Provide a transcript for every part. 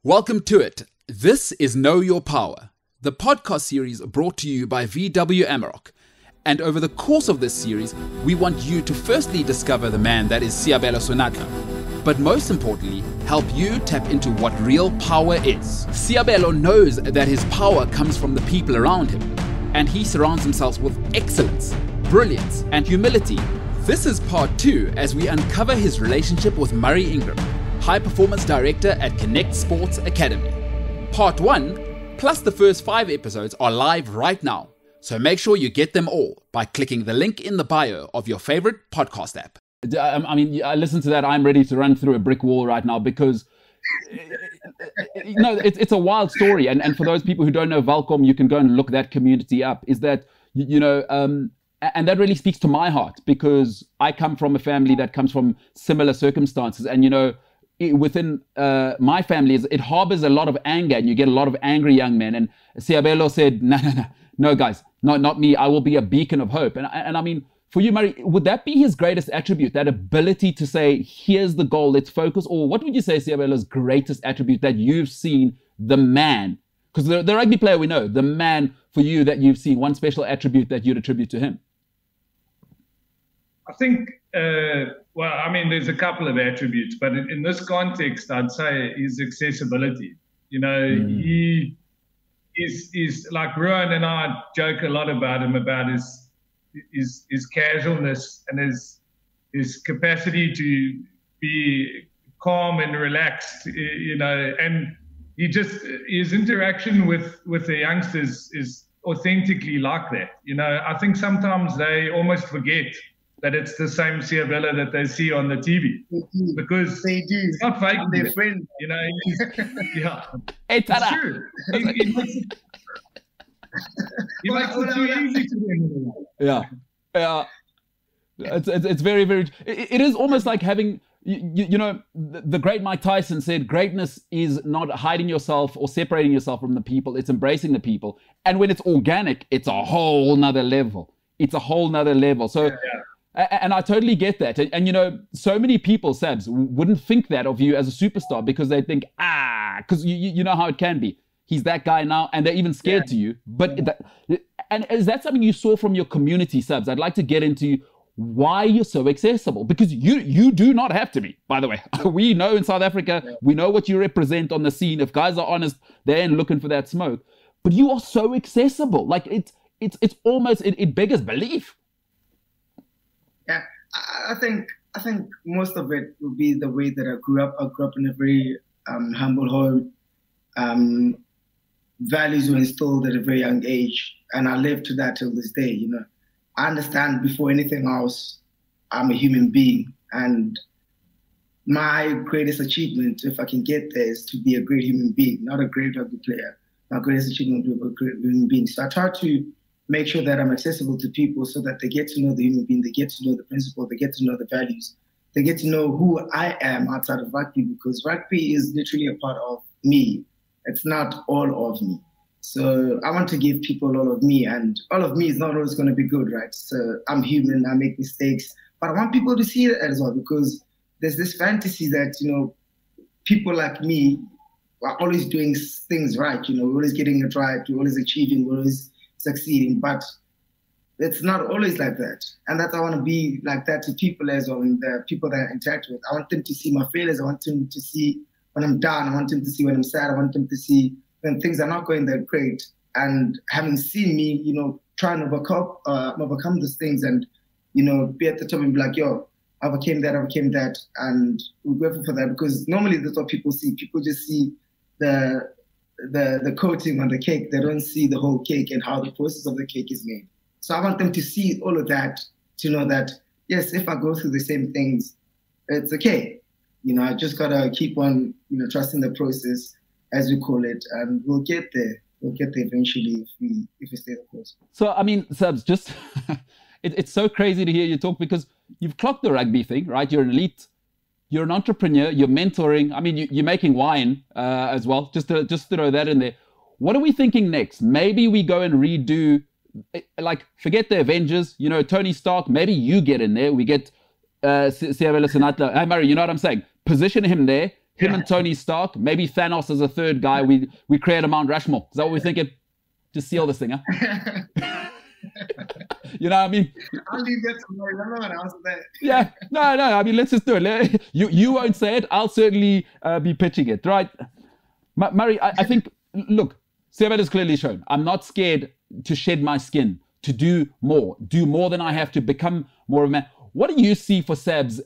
Welcome to it. This is Know Your Power, the podcast series brought to you by VW Amarok. And over the course of this series, we want you to firstly discover the man that is Seabelo Senatla, but most importantly, help you tap into what real power is. Seabelo knows that his power comes from the people around him, and he surrounds himself with excellence, brilliance, and humility. This is part 2 as we uncover his relationship with Murray Ingram, High Performance Director at Connect Sports Academy. Part 1, plus the first 5 episodes are live right now, so make sure you get them all by clicking the link in the bio of your favorite podcast app. I mean, I listen to that, I'm ready to run through a brick wall right now because, it's a wild story. And for those people who don't know Valcom, you can go and look that community up, is that, and that really speaks to my heart because I come from a family that comes from similar circumstances. And, within my family, it harbors a lot of anger, and you get a lot of angry young men. And Seabelo said, no, guys, not me. I will be a beacon of hope. And I mean, for you, Murray, would that be his greatest attribute, that ability to say, here's the goal, let's focus? Or what would you say Seabelo's greatest attribute that you've seen the man? Because the rugby player we know, the man for you that you've seen, one special attribute that you'd attribute to him. I think, there's a couple of attributes, but in this context, I'd say his accessibility. He is like Rowan and I joke a lot about him, about his casualness and his capacity to be calm and relaxed, and his interaction with the youngsters is authentically like that. I think sometimes they almost forget that it's the same Seabelo that they see on the TV, because they do. He's not fake. Their friend. Yeah. It's true. He makes it too easy to them. Yeah. It's very, very. It is almost like having. The great Mike Tyson said, greatness is not hiding yourself or separating yourself from the people. It's embracing the people. And when it's organic, it's a whole nother level. So. Yeah. And I totally get that. And so many people, Sabs, wouldn't think that of you as a superstar because they think, because you know how it can be. He's that guy now, and they're even scared to you. But and is that something you saw from your community, Sabs? I'd like to get into why you're so accessible, because you do not have to be, by the way. We know in South Africa, we know what you represent on the scene. If guys are honest, they ain't looking for that smoke. But you are so accessible. Like it's almost, it beggars belief. Yeah, I think most of it will be the way that I grew up. I grew up in a very humble home. Values were instilled at a very young age, and I live to that till this day. I understand before anything else, I'm a human being, and my greatest achievement, if I can get there, is to be a great human being, not a great rugby player. My greatest achievement is to be a great human being. So I try to make sure that I'm accessible to people so that they get to know the human being, they get to know the principle, they get to know the values, they get to know who I am outside of rugby, because rugby is literally a part of me. It's not all of me. So I want to give people all of me, and all of me is not always going to be good, right? So I'm human, I make mistakes, but I want people to see it as well, because there's this fantasy that, people like me are always doing things right, we're always getting it right, we're always achieving, we're always succeeding, but it's not always like that. And that I want to be like that to people as well, and the people that I interact with. I want them to see my failures. I want them to see when I'm down. I want them to see when I'm sad. I want them to see when things are not going that great. And having seen me, trying to overcome those things and, be at the top and be like, yo, I overcame that. And we're grateful for that, because normally that's what people see. People just see the coating on the cake. They don't see the whole cake and how the process of the cake is made. So I want them to see all of that, to know that, yes, if I go through the same things, it's okay. I just got to keep on, trusting the process, as we call it, and we'll get there. We'll get there eventually if we stay the course. So, I mean, Sabs, just, it's so crazy to hear you talk, because you've clocked the rugby thing, right? You're an elite. You're an entrepreneur, you're mentoring. I mean, you're making wine as well, just to throw that in there. What are we thinking next? Maybe we go and redo, like, forget the Avengers, Tony Stark, maybe you get in there. We get Seabelo Senatla. Hey, Murray, you know what I'm saying? Position him there. Him and Tony Stark, maybe Thanos as a third guy. We create a Mount Rushmore. Is that what we're thinking? To seal this thing, huh? You know what I mean? I'll leave that to Murray. I'm not going to answer that. Yeah, no. I mean, let's just do it. You won't say it. I'll certainly be pitching it, right? Murray, I think, look, Seabelo has clearly shown I'm not scared to shed my skin, to do more than I have to, become more of a man. What do you see for Sabs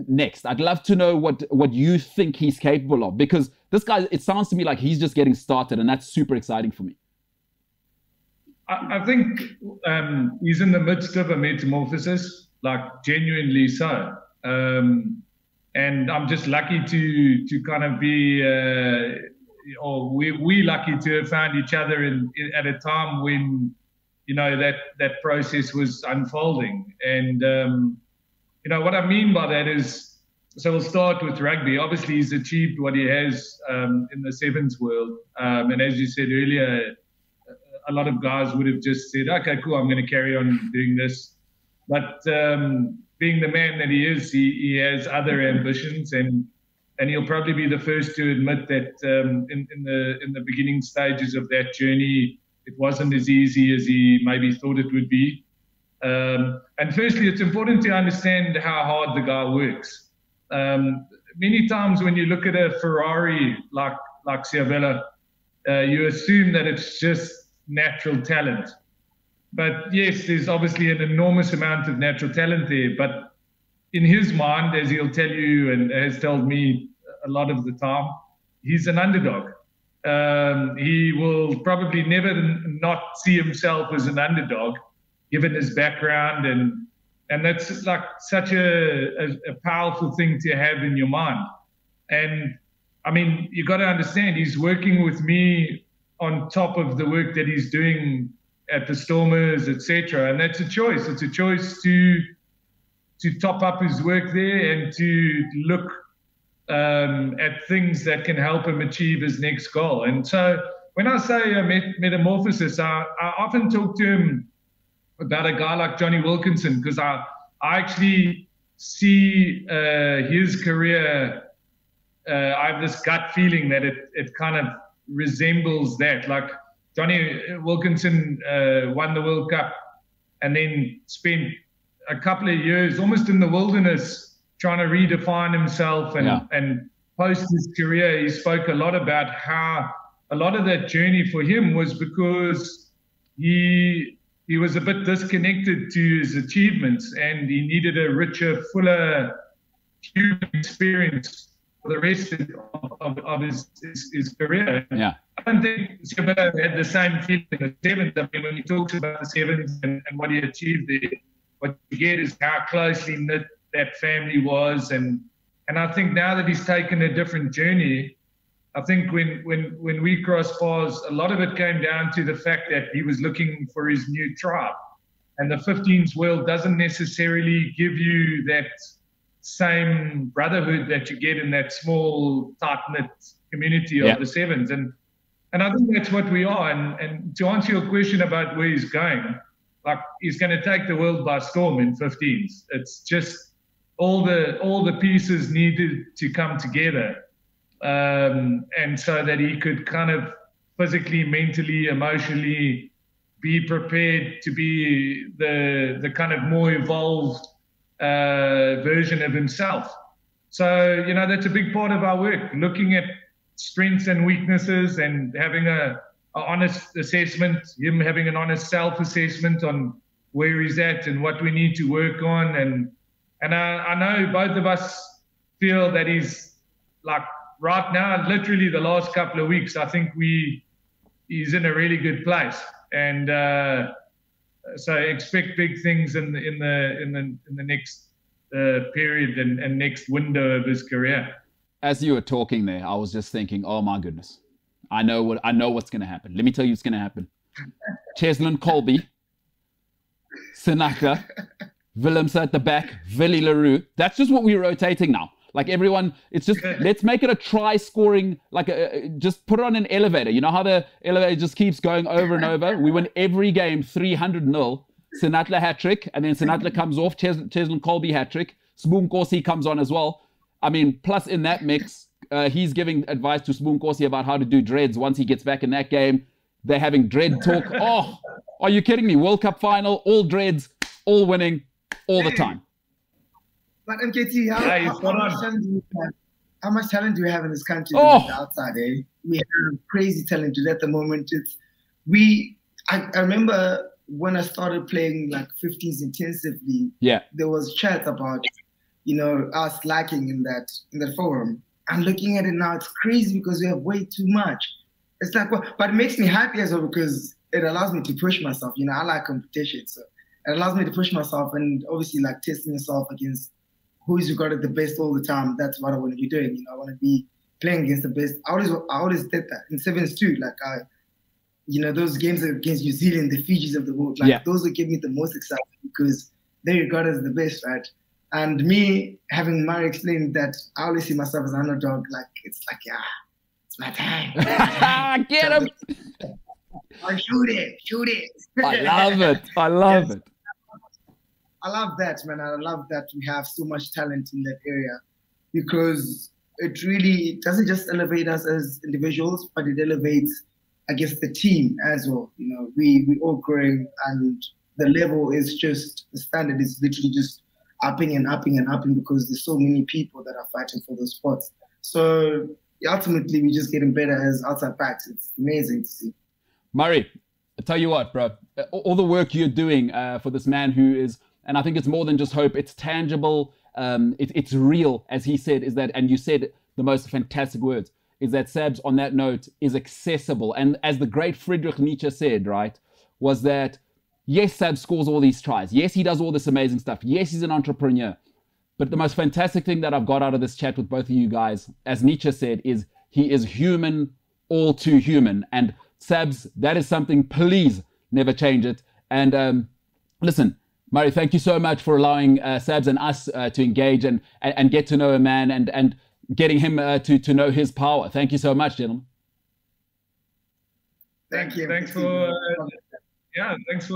next? I'd love to know what you think he's capable of, because this guy, it sounds to me like he's just getting started, and that's super exciting for me. I think he's in the midst of a metamorphosis, like genuinely so. And I'm just lucky to kind of be, or we lucky to have found each other at a time when, you know, that process was unfolding. And, you know, what I mean by that is, so we'll start with rugby. Obviously, he's achieved what he has in the sevens world. And as you said earlier, a lot of guys would have just said, okay, cool, I'm going to carry on doing this. But being the man that he is, he has other ambitions, and he'll probably be the first to admit that in the beginning stages of that journey, it wasn't as easy as he maybe thought it would be. And firstly, it's important to understand how hard the guy works. Many times when you look at a Ferrari like Seabelo, you assume that it's just natural talent. But yes, there's obviously an enormous amount of natural talent there. But in his mind, as he'll tell you and has told me a lot of the time, he's an underdog. He will probably never not see himself as an underdog, given his background. And that's like such a powerful thing to have in your mind. And I mean, you got to understand, he's working with me on top of the work that he's doing at the Stormers, etc. And that's a choice. It's a choice to top up his work there and to look at things that can help him achieve his next goal. And so when I say metamorphosis, I often talk to him about a guy like Johnny Wilkinson, because I actually see his career, I have this gut feeling that it kind of resembles that. Like Johnny Wilkinson won the World Cup and then spent a couple of years almost in the wilderness trying to redefine himself. And post his career, he spoke a lot about how a lot of that journey for him was because he was a bit disconnected to his achievements, and he needed a richer, fuller human experience for the rest of his career. Yeah. I don't think Seabelo had the same feeling in the sevens. I mean, when he talks about the sevens and what he achieved there, what you get is how closely knit that family was. And I think now that he's taken a different journey, I think when we crossed paths, a lot of it came down to the fact that he was looking for his new tribe. And the 15s world doesn't necessarily give you that same brotherhood that you get in that small, tight-knit community of the sevens. And I think that's what we are. And to answer your question about where he's going, like, he's going to take the world by storm in 15s. It's just all the pieces needed to come together. And so that he could kind of physically, mentally, emotionally be prepared to be the kind of more evolved version of himself. So, you know, that's a big part of our work, looking at strengths and weaknesses and having a honest assessment, him having an honest self-assessment on where he's at and what we need to work on. And I know both of us feel that he's, like, right now, literally the last couple of weeks, I think he's in a really good place. And so expect big things in the next period and next window of his career. As you were talking there, I was just thinking, oh my goodness, I know what's going to happen. Let me tell you what's going to happen. Cheslin Colby, Senatla, Willems at the back, Willie LaRue. That's just what we're rotating now. Like, everyone, it's just, let's make it a try-scoring, like, just put it on an elevator. You know how the elevator just keeps going over and over? We win every game 300-0. Senatla hat-trick, and then Senatla comes off, Cheslin Colby hat-trick. Spoon Corsi comes on as well. I mean, plus in that mix, he's giving advice to Smunkosi about how to do dreads once he gets back in that game. They're having dread talk. Oh, are you kidding me? World Cup final, all dreads, all winning, all the time. But MKT, how much talent do we have in this country outside, eh? We have crazy talent at the moment. I remember when I started playing like 15s intensively, there was chat about, us lacking in that forum. I'm looking at it now, it's crazy because we have way too much. It's like, but it makes me happy as well because it allows me to push myself. I like competition, so it allows me to push myself and obviously like testing yourself against who is regarded the best all the time. That's what I want to be doing. I want to be playing against the best. I always did that in sevens too. Like those games against New Zealand, the Fijis of the world, those would give me the most excitement because they regard as the best, right? And me having Murray explain that I always see myself as an underdog, it's my time. Get him! Shoot it. I love it. I love it. I love that, man. I love that we have so much talent in that area because it doesn't just elevate us as individuals, but it elevates, I guess, the team as well. We all growing and the level is just, the standard is literally just upping and upping and upping because there's so many people that are fighting for those spots. So ultimately, we're just getting better as outside backs. It's amazing to see. Murray, I tell you what, bro, all the work you're doing for this man who is, and I think it's more than just hope, it's tangible, it's real, as he said, and you said the most fantastic words, is that Sabs, on that note, is accessible. And as the great Friedrich Nietzsche said, right, was that, yes, Sabs scores all these tries. Yes, he does all this amazing stuff. Yes, he's an entrepreneur. But the most fantastic thing that I've got out of this chat with both of you guys, as Nietzsche said, is he is human, all too human. And Sabs, that is something, please never change it. And listen, Murray, thank you so much for allowing Sabs and us to engage and get to know a man and getting him to know his power. Thank you so much, gentlemen. Thanks for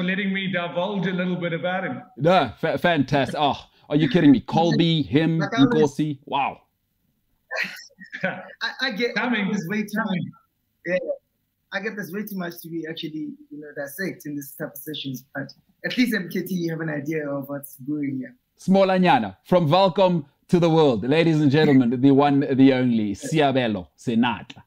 letting me divulge a little bit about him. No, fantastic. Oh, are you kidding me? Colby, him, Nkosi. Wow. I get this way too much. Yeah, I get this way too much to be actually, dissect in this type of sessions. But at least MKT, you have an idea of what's brewing here. Smolanyana, from Welcome to the World. Ladies and gentlemen, the one, the only, Seabelo Senatla.